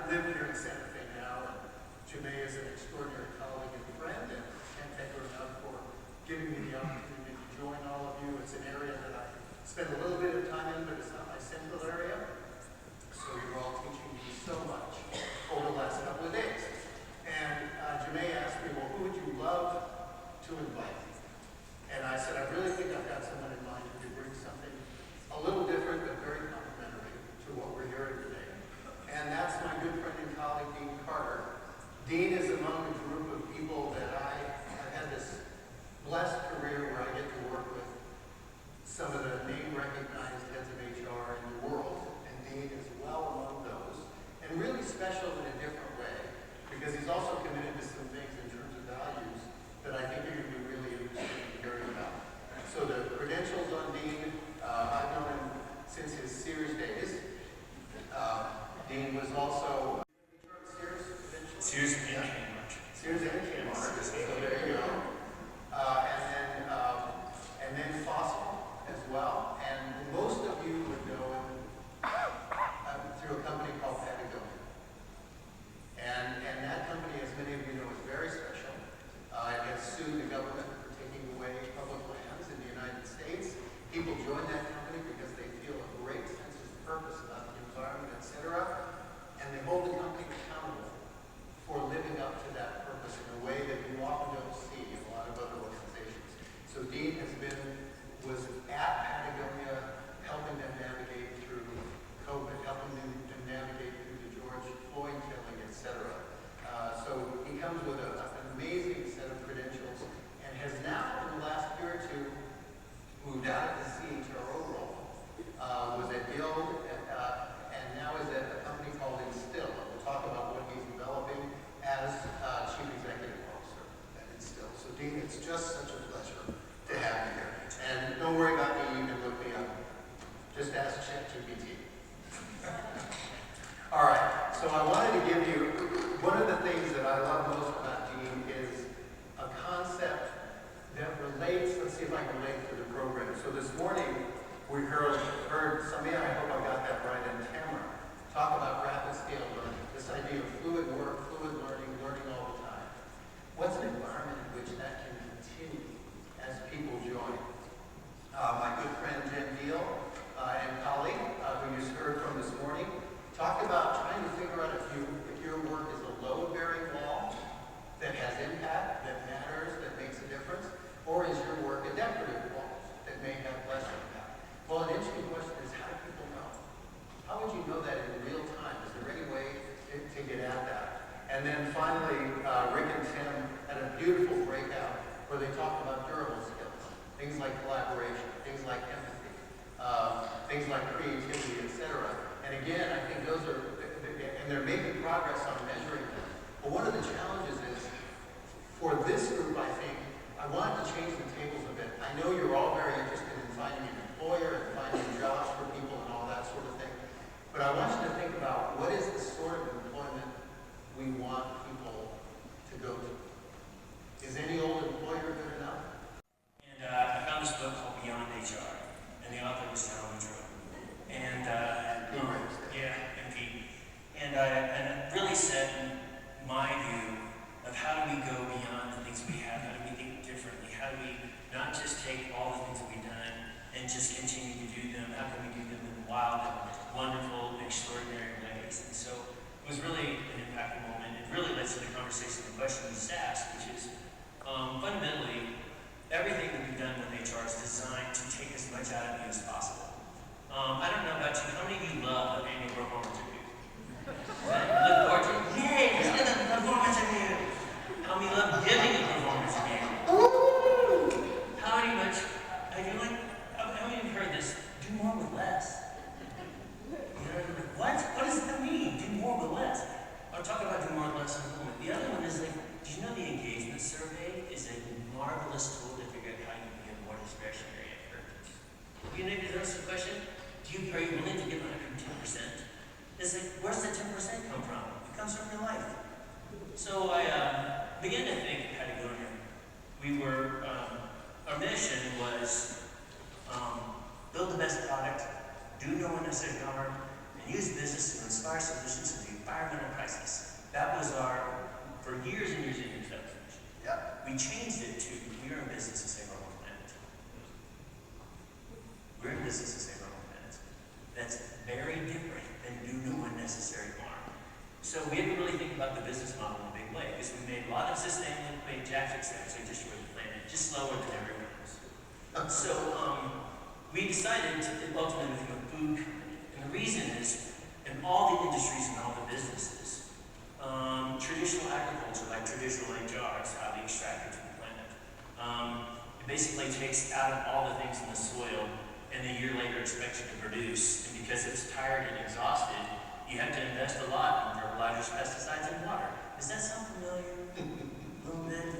live here in Santa Fe now, and Janae is an extraordinary colleague and friend, and can't thank her enough for giving me the opportunity to join all of you. It's an area that I spend a little bit of time in, but it's not my central area. So you're all teaching me so much over the last couple of days. And Janae asked me, well, who would you love to invite? And I said, I really think I've got someone in mind who could bring something a little different but very complementary to what we're hearing today. And that's my good friend and colleague, Dean Carter. Dean is among a group of people that I have had this blessed career where I get to work with some of the name-recognized heads of HR in the world. And Dean is well among those. And really special in a different way, because he's also committed to some things in terms of values that I think you're going to be really interested in hearing about. So the credentials on Dean, I've known him since his Sears days. Dean was also Sears and Kmart. Sears and Kmart. So there you go. And then Fossil as well. And most of you would know him through a company called Patagonia. And that company, as many of you know, is very special. It has sued the government for taking away public lands in the United States. People join that company because they feel a great sense of purpose about the environment, etc. And they hold the company accountable for living up to that purpose in a way that you often don't see in a lot of other organizations. So Dean was at Patagonia helping them navigate through COVID, helping them navigate through the George Floyd killing, etc. So he comes with an amazing set of credentials and has now, in the last year or two, moved out of the CHRO role, was at Guild, and now is at a company called Instill. We'll talk about what he's developing as Chief Executive Officer at Instill. So Dean, it's just such a pleasure to have you here. And don't worry about me, you can look me up. Just ask ChatGPT. All right, so I wanted to give you, one of the things that I love most about Dean is a concept that relates, let's see if I can relate to the program. So this morning, we heard Samia, I hope I got that right, and Tamara, talk about rapid scale learning, this idea of fluid work, fluid learning, learning all the time. What's an environment in which that can continue as people join? My good friend Jen Deal and colleague, who you heard from this morning, talked about trying to figure out if your work is a load-bearing wall that has impact, that matters, that makes a difference, or is your work a decorative wall that may have less impact? Well, an interesting question is, how do people know? How would you know that in real time? Is there any way to get at that? And then finally, Rick and Tim had a beautiful breakout where they talked about durable skills, things like collaboration, things like empathy, things like creativity, etc. And again, I think those are, and they're making progress on measuring them. But one of the challenges is, for this group, I think, I wanted to change the tables a bit. I know you're all very interested in finding an employer and finding jobs for people and all that sort of thing. But I want you to think about what is the sort of employment we want people to go to. Is any old employer good enough? And I found this book called Beyond HR, and the author was John Woodrow. And and it really set my view of how do we go beyond the things we have, how do we think differently, how do we not just take all the things that we've done and just continue to do them, how can we do them in wild and wonderful and extraordinary ways. And so it was really an impactful moment. It really led to the conversation, the question you just asked, which is fundamentally, everything that we've done with HR is designed to take as much out of you as possible. I don't know about you, how many of you love the annual performance review? Look forward to it. Yay, let's get a performance review. How many love giving a performance review? How many much, I feel like, how many have heard this? Do more with less. What? What does that mean? Do more with less. I'll talk about do more with less in a moment. The other one is like, do you know the engagement survey is a marvelous tool to figure out how you can get more discretionary effort? You know, there's the question, are you willing to give 110%? It's like, where's the 10% come from? It comes from your life. So I began to think at Patagonia. Our mission was build the best product, do no unnecessary harm, and use business to inspire solutions to do environmental crisis. That was for years and years and years, that was the mission. Yeah. We changed it to, we are in business to save our own planet. We're in business to save our own planet. That's very different than do no unnecessary harm. So we had to really think about the business model in a big way, because we made a lot of sustainable gadgets that actually destroy the planet, just slower than everyone else. So we decided to ultimately become a food company. And the reason is, in all the industries and all the businesses, traditional agriculture, like traditional HR, is highly extracted from the planet. It basically takes out of all the things in the soil, and a year later expects you to produce. And because it's tired and exhausted, you have to invest a lot in fertilizers, pesticides, and water. Does that sound familiar?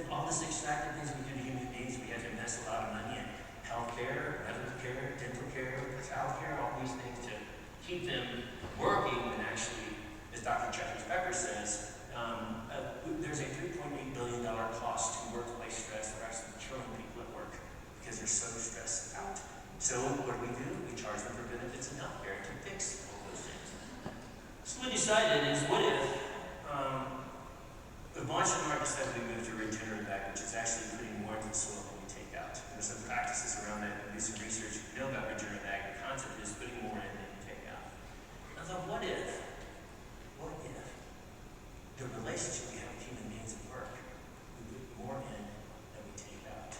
All this extractive things we do to human beings, we have to invest a lot of money in healthcare, medical care, dental care, child care, all these things to keep them working. And actually, as Dr. Jeffrey Becker says, there's a $3.8 billion cost to workplace stress. They're actually killing people at work because they're so stressed out. So what do? We charge them for benefits and healthcare to fix all those things. So what we decided is, what if Blanche and Mark decided we move to regenerative ag, which is actually putting more into the soil than we take out. There's some practices around that, and do some research. If you know about regenerative ag, the concept is putting more in than you take out. I thought, what if the relationship we have with human beings at work, we put more in than we take out?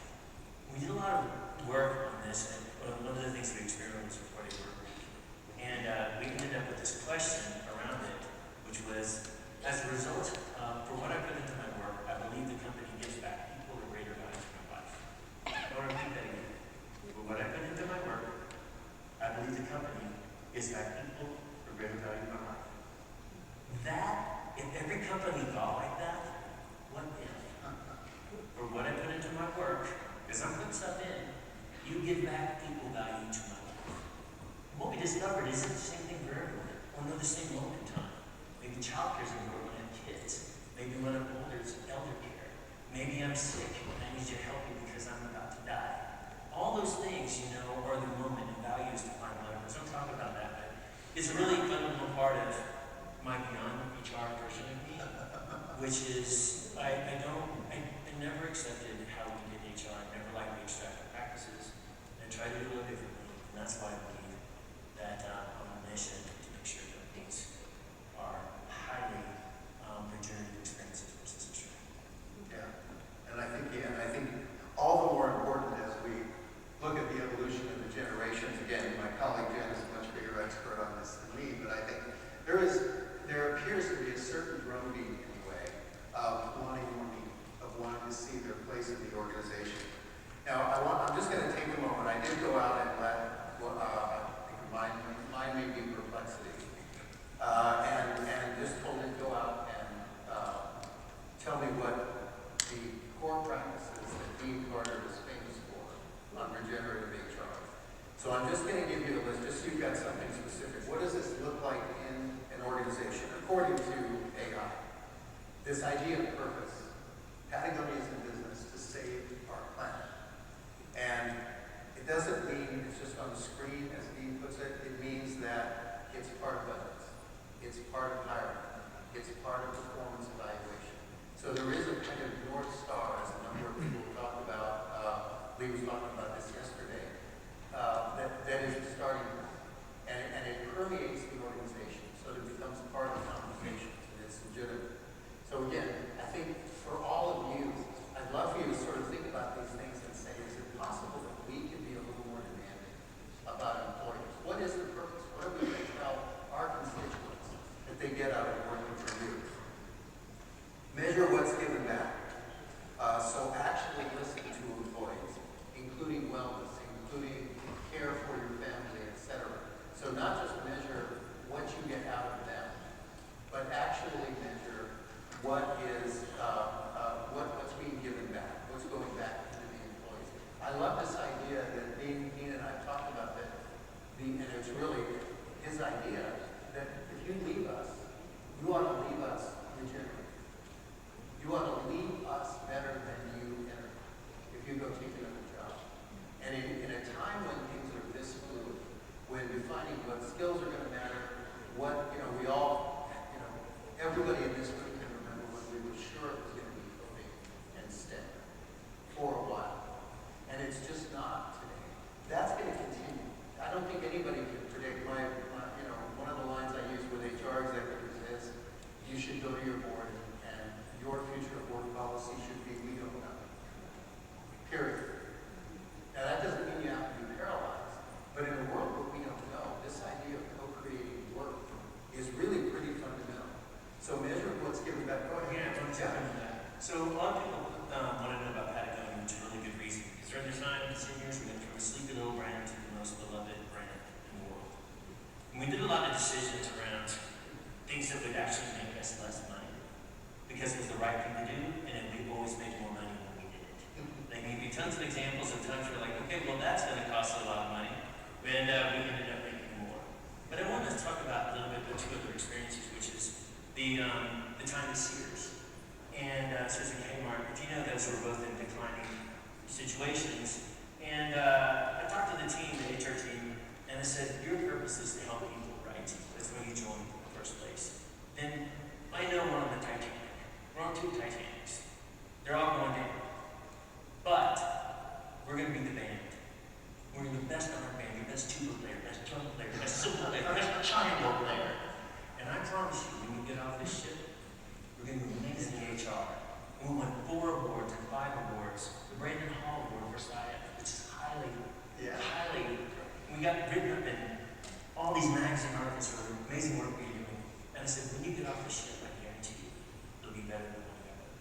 We did a lot of work on this, and one of the things we experimented with was 40 work week. And we ended up with this question around it, which was, as a result, for what I put into my work, I believe the company gives back people a greater value to my life. I'll repeat that again. For what I put into my work, I believe the company gives back people a greater value to my life. That, if every company thought like that, what if? For what I put into my work, because I'm putting stuff in, you give back people value to my life. And what we discovered is it's the same thing for everyone. We'll know the same moment in time. Maybe child care is important when I have kids. Maybe when I'm older, it's elder care. Maybe I'm sick and I need you to help me because I'm about to die. All those things, are the moment and values to find life. So I'm talking about that, but it's a really fundamental part of my beyond HR version of me, which is I never accepted how we did HR. I never liked the extractive practices. I tried to do a little differently, and that's why I believe that I'm on a mission to make sure that things are highly regenerative experiences versus extractive. Yeah, and I think all the more important as we look at the evolution of the generations. Again, my colleague Jen is a much bigger expert on this than me, but I think there appears to be a certain drumbeat anyway of wanting to see their place in the organization. Now, I'm just going to take a moment. I did go out and let mine may be perplexity, and just told him to go out and tell me what the core practices that Dean Carter is famous for on regenerative HR. So I'm just going to give you a list, just so you've got something specific. What does this look like in an organization according to AI? This idea of purpose. Patagonia is in business to save our planet. And it doesn't mean it's just on the screen, as Dean puts it. It means that it's part of budgets. It's part of hiring. It's part of performance evaluation. So there is a kind of North Star, as a number of people talked about. Lee was talking about this yesterday. That is the starting point. And it permeates the organization, so that it becomes part of the conversation, and it's legitimate. So again, I think for all of you, I'd love for you to sort of think about these things and say, is it possible that we can be a little more demanding about employers? What is the purpose? What are we going to tell our constituents that they get out of working for you? Measure what's given back. So actually listen to employees, including wellness, including care for your family, etc. So not just measure what you get out of them, but actually measure what is what's being given back, what's going back to the employees. I love this idea that Dean and I talked about and it's really his idea that if you leave us, you ought to leave us regenerated. You ought to leave us better than you entered if you go take another job. And in a time when things are this fluid, when defining what skills are going to matter, what we all So measure what's given back. Go ahead. Yeah, I'm jump into that. So a lot of people want to know about Patagonia, which is a really good reason. Because during this 10 years, we went from a sleepy little brand to the most beloved brand in the world. And we did a lot of decisions around things that would actually make us less money. Because it was the right thing to do, and we always made more money when we did it. They gave you tons of examples of times where like, okay, well that's going to cost a lot of money. And we ended up making more. But I want to talk about a little bit about two other experiences, which is the time at Sears and Sears and Kmart. But you know, those were both in declining situations. And I talked to the team, the HR team, and I said, your purpose is to help people, right? That's when you joined in the first place. Then I know we're on the Titanic. We're on 2 Titanics. They're all going down. But we're going to be the band. We're the best on our band, your best tuba player, best drum player, best cymbal player, best triangle player. And I promise you, when you get off this ship, we're going to be amazing HR. And we won 4 awards and 5 awards. The Brandon Hall Award for SciAP, which is highly, we got written up in all these magazine articles for the amazing work we're doing. And I said, when you get off the ship, I guarantee you, it'll be better than when you got there.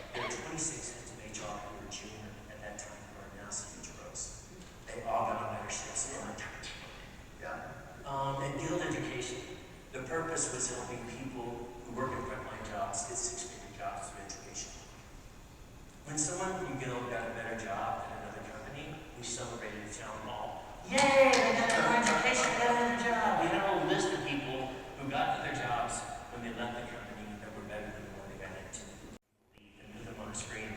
There are 26 heads of HR who were junior at that time who are now senior pros. They all got on better ships than my time. And Guild Education. The purpose was helping people who work in frontline jobs get 6-figure jobs through education. When someone from Guild got a better job at another company, we celebrated the town hall. Yay! They got more education, they got another job. We had a whole list of people who got to their jobs when they left the company that were better than the one they got into. And put them on the screen.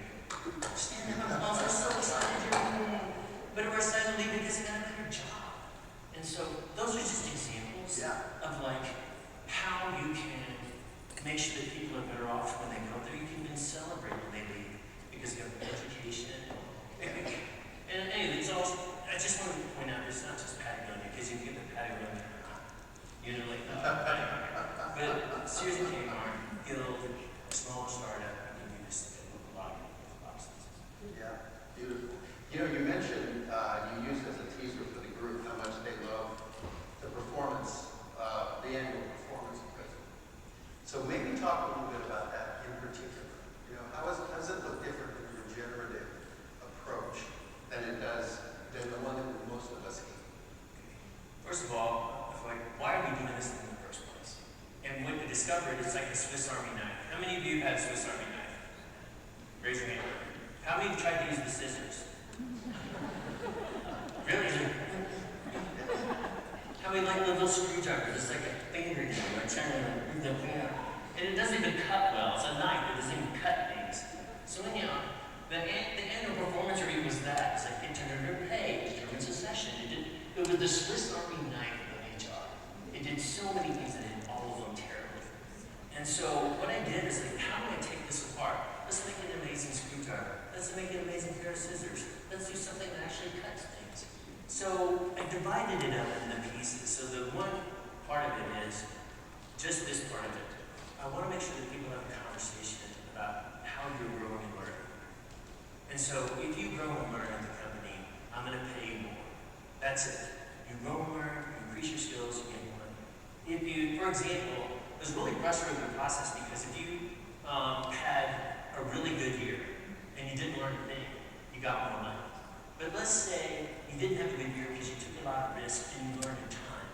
Stand up, applause, we're so excited you're here. But we're excited to leave because they got a better job. And so those are just examples of like how you can make sure that people are better off when they go there. You can even celebrate when they leave because they have education. And anyway, it's also, I just want to point out, it's not just Patagonia, because you get the Patagonia, you know, like, but Sears and Kmart, Guild, a smaller startup, you can do this at a lot of boxes. Yeah, beautiful. You know, you mentioned, you used as a teaser for the group how much they love the performance, the annual performance appraisal. So maybe talk a little bit about that in particular. You know, how does it look different in your generative approach than it does than the one that most of us hate? First of all, it's like, why are we doing this in the first place? And what we discovered is like a Swiss Army knife. How many of you have had a Swiss Army knife? Raise your hand. How many have tried to use the scissors? Really? How many like the little screwdriver, just like a fingernail, or trying to move the hair? And it doesn't even cut well. It's a knife, it doesn't even cut things. So anyhow, the annual performance review was that. It's like it turned over page, during succession. It was the Swiss Army knife of HR. It did so many things and it did all of them terribly. And so what I did is like, how do I take this apart? Let's make an amazing screwdriver. Let's make an amazing pair of scissors. Let's do something that actually cuts things. So I divided it up into pieces. So the one part of it is just this part of it. I want to make sure that people have a conversation about how you're growing and learning. And so if you grow and learn at the company, I'm going to pay you more. That's it. You grow and learn, you increase your skills, you get money. If you, for example, it was really frustrating the process because if you had a really good year and you didn't learn a thing, you got more money. But let's say you didn't have a good year because you took a lot of risk and you learned in time,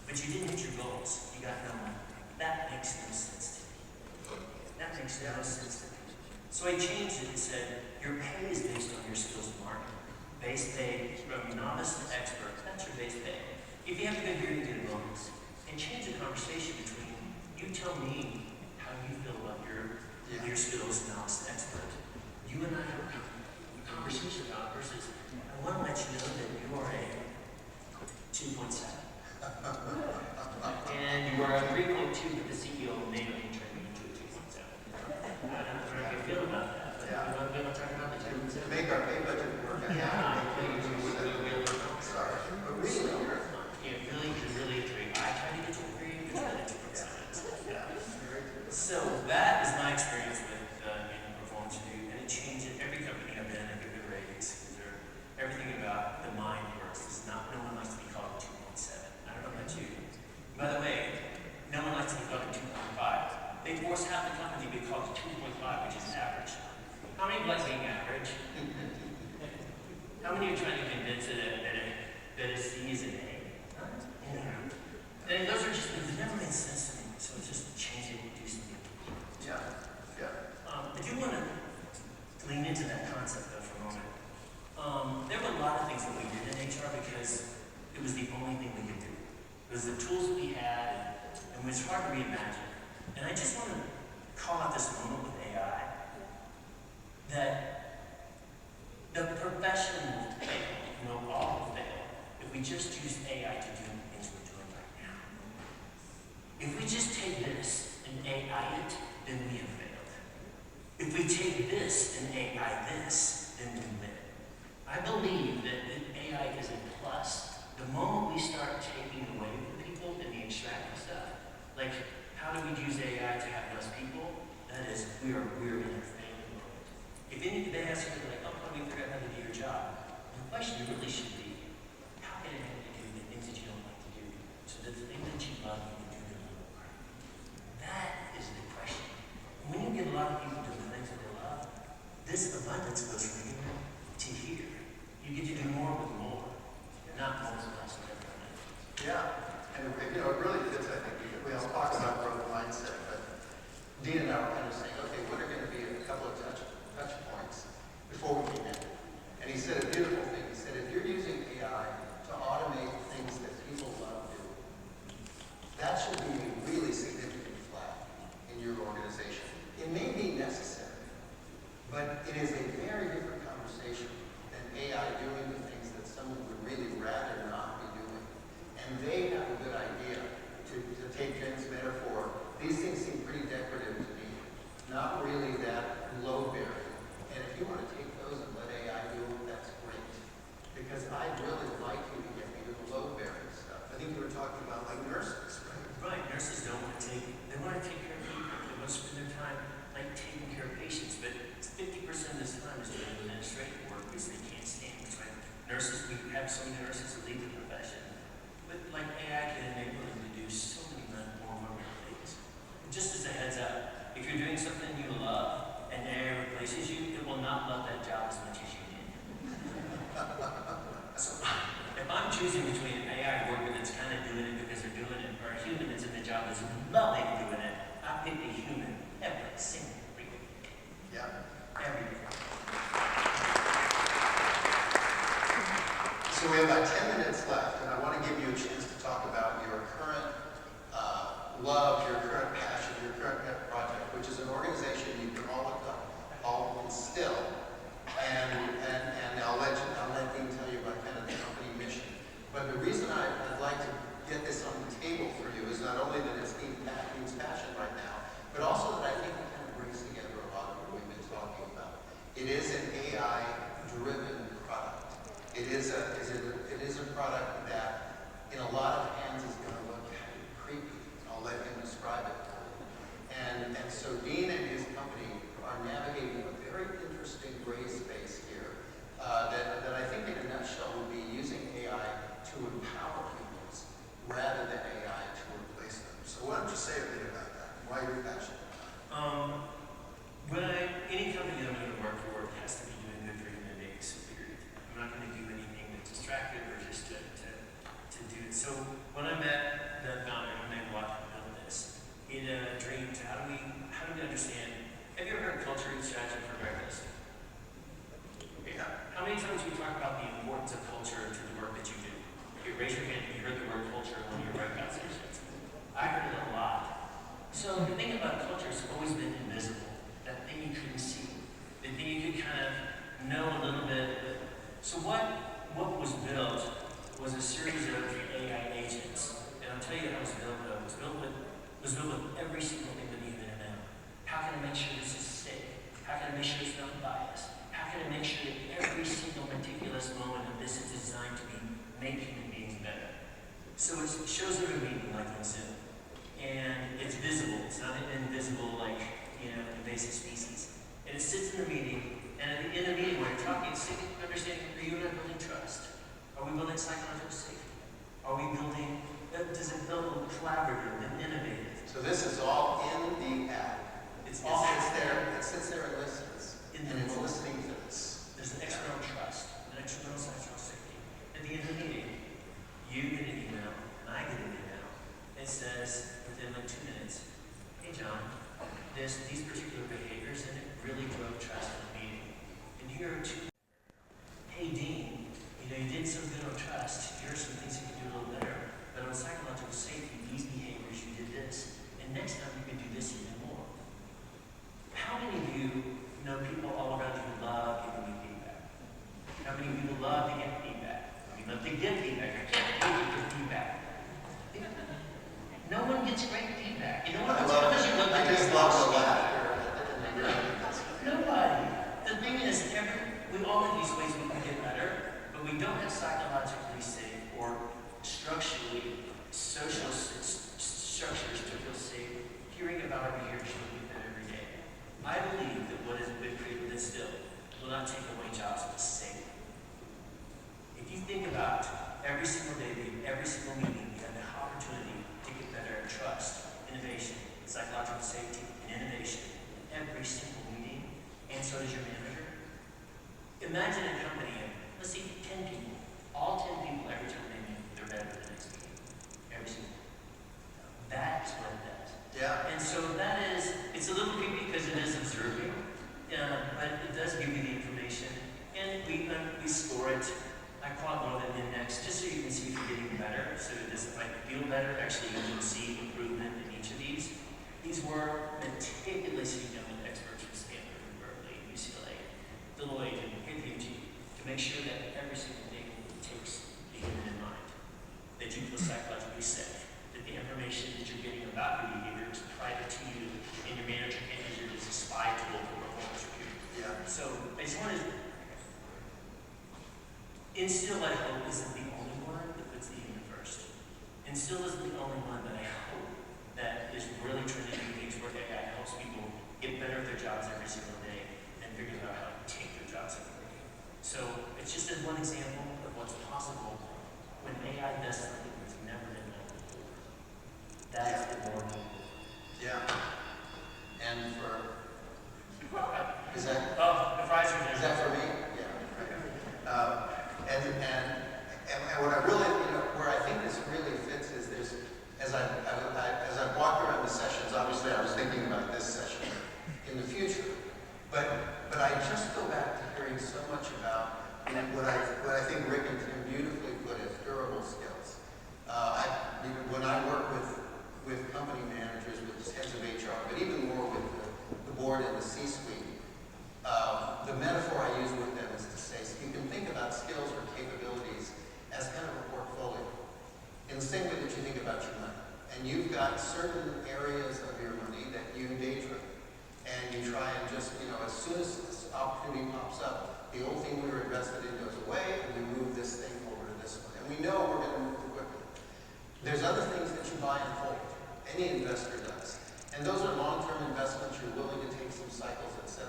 but you didn't hit your goals, you got no money. That makes no sense to me. That makes no sense to me. So I changed it and said, your pay is based on your skills and market. Base pay from novice to expert, that's your base pay. If you have a good year, you get a bonus. And change the conversation between you tell me how you feel about your skills, novice to expert. You and I have a conversation about versus I want to let you know that you are a 2.7. And you are a 3.2 that the CEO may not be turning into a 2.7. I don't know how you feel about that, but you want to talk about the 2.7? Make our pay budget work. Sorry. But really, really agree. I try to get to agree, but you're really 2.7. So that is my experience with annual performance review, and it changed it. Every company I've been in, I give it a raise. Everything about the mind works. No one likes to be called a 2.7. I don't know about you. By the way, no one likes to be called a 2.7. They forced half the company to be called 2.5, which is average. How many like being average? How many are trying to convince that a C is an A? You know. And those are just things that never made sense to me. So it's just change it and do something. Yeah, yeah. I do want to lean into that concept though for a moment. There were a lot of things that we did in HR because it was the only thing we could do. It was the tools that we had, and it was hard to reimagine. And I just want to call out this moment with AI that the profession will fail, all will fail, if we just use AI to do the things we're doing right now. If we just take this and AI it, then we have failed. If we take this and AI this, then we win. I believe that AI is a plus. The moment we start taking away from people and the extractive stuff, like how do we use AI to have less people? That is, we're in a failing mode. If they ask you like, oh, how do we figure out how to do your job? The question really should be, how can it help you do the things that you don't like to do? So that the things that you love, you can do them a little more. That is the question. When you get a lot of people doing the things that they love, this abundance goes from here to here. You get to do more with more, and not more with less. Yeah, and it really fits, I think, we all talk about growth mindset, but Dean and I were kind of saying, okay, what are going to be a couple of touch points before we connect? And he said a beautiful thing. He said, if you're using AI to automate things that people love doing, that should be a really significant flag in your organization. It may be necessary, but it is a very different conversation than AI doing the things that someone would really rather not be doing. And they have a good idea to take Jen's metaphor. These things seem pretty decorative to me, not really that load-bearing. And if you want to take those and let AI do them, that's great. Because I'd really like you to get me to the load-bearing stuff. I think you were talking about like nurses, right? Right, nurses don't want to they want to take care of people. They want to spend their time like taking care of patients, but 50% of this time is doing administrative work because they can't stand it, right? Nurses, we have so many nurses that leave the profession, but like AI can enable them to do so many more things. Just as a heads up, if you're doing something you love and AI replaces you, it will not love that job as much as you did. So if I'm choosing between an AI worker that's kind of doing it because they're doing it, or a human that's in the job that's loving doing it, I pick the human every single week. Yeah. Every day. So we have about 10 minutes left, and I want to give you a chance to talk about your current love, your current passion, your current pet project, which is an organization you can all look up, all instill, and I'll let Dean tell you about kind of the company mission. But the reason I'd like to get this on the table for you is not only that it's Dean's passion right now, but also that I think it kind of brings together a lot of what we've been talking about. It is an AI-driven product. It is a product that, in a lot of hands, is going to look kind of creepy. I'll let him describe it. And so Dean and his company are navigating a very interesting gray space here that I think, in a nutshell, would be using AI to empower humans rather than AI to replace them. So why don't you say a bit about that? Why you're passionate about it? Any company that I'm going to work for has to be doing good for human beings, period. I'm not going to do anything that's distractive or just to do it. So when I met the founder, when they watched me build this, it dreamed, how do we understand, have you ever heard culture and strategy for breakfast? Yeah. How many times we talk about the importance of culture to the work that you do? You raise your hand if you heard the word culture in one of your breakout sessions. I heard it a lot. So the thing about culture has always been invisible. That thing you couldn't see. The thing you could kind of know a little bit. So what was built was a series of AI agents. And I'll tell you how it was built though. It was built with every single thing that you need to know. How can I make sure this is safe? How can I make sure it's not biased? How can I make sure that every single meticulous moment of this is designed to make human beings better? So it shows every meeting like on Zoom. And it's visible. It's not invisible like, invasive species. And it sits in the meeting, and at the end of the meeting, when you're talking, it's understanding, are you and I building trust? Are we building psychological safety? Are we building, does it build collaborative and innovative? So this is all in the these particular behaviors, and it really drove trust in the meeting. And here are two. Hey, Dean, you did so good on trust. Here are some things you can do a little better. But on psychological safety, these behaviors, you did this. And next time you can do this even more. How many of you know people all around you love giving you feedback? How many people love to get feedback? I mean, love to give feedback. I can't wait to give feedback. No one gets great feedback. You know what? I just love the laughter. Nobody. The thing is, we all have these ways we can get better, but we don't have psychologically safe or structurally social structures to feel safe hearing about our behaviors when we do that every day. I believe that what has been created this still will not take away jobs, but save them. If you think about every single day, every single meeting, we have the opportunity to get better at trust, innovation, psychological safety, and innovation in every single meeting, and so does your manager. Imagine a company of, let's see, 10 people. All 10 people, every time they meet, they're better than the next meeting. Every single one. That's what it does. Yeah. And so it's a little creepy because it is observing, but it does give you the information, and we score it. I call it more than index, just so you can see if you're getting better, so it doesn't feel better. Actually, you can see improvement in each of these. These were meticulously done with experts from Stanford and Berkeley, UCLA, Deloitte, and KPMG to make sure that every single thing takes the human in mind, that you feel psychologically safe, that the information that you're getting about your behavior is private to you, and your manager can't use it as a spy tool for performance review. Yeah. So I just wanted to Instill, I hope, isn't the only one that puts the human first. Instill isn't the only one that I hope that is really trying to do things where AI helps people get better at their jobs every single day and figure out how to take their jobs every day. So it's just one example of what's possible when AI does something that's never been done before. That's the more important. Yeah. And is that? Oh, the fries are there. Is that for me? Yeah. And what I really, where I think this really fits is there's, as I walked around the sessions, obviously I was thinking about this session in the future, but I just go back to hearing so much about what I think Rick and Tim beautifully put as durable skills. When I work with company managers, with heads of HR, but even more with the board and the C-suite, the metaphor I use with them is to say, so you can think about skills or capabilities as kind of a portfolio, in the same way that you think about your money. And you've got certain areas of your money that you day trade, and you try and just, as soon as this opportunity pops up, the old thing we were invested in goes away, and we move this thing over to this one. And we know we're going to move it quickly. There's other things that you buy and hold. Any investor does. And those are long-term investments. You're willing to take some cycles, etc.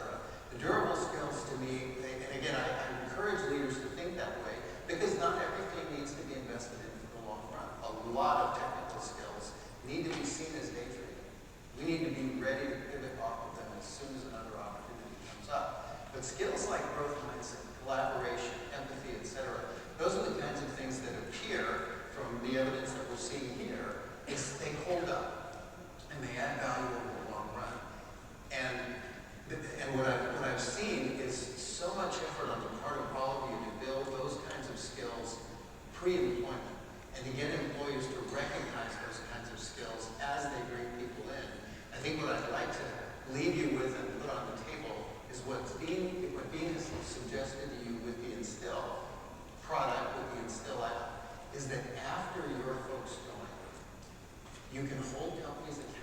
The durable skills to me, and again, I encourage leaders to think that way, because not everything needs to be invested in for the long run. A lot of technical skills need to be seen as day trading. We need to be ready to pivot off of them as soon as another opportunity comes up. But skills like growth mindset, collaboration, empathy, etc., those are the kinds of things that appear from the evidence that we're seeing here, is they hold up and they add value over the long run. And what I've seen is so much effort on the part of all of you to build those kinds of skills pre-employment, and to get employers to recognize those kinds of skills as they bring people in. I think what I'd like to leave you with and put on the table is what Dean has suggested to you with the Instill product, with the Instill app, is that after your folks join, you can hold companies accountable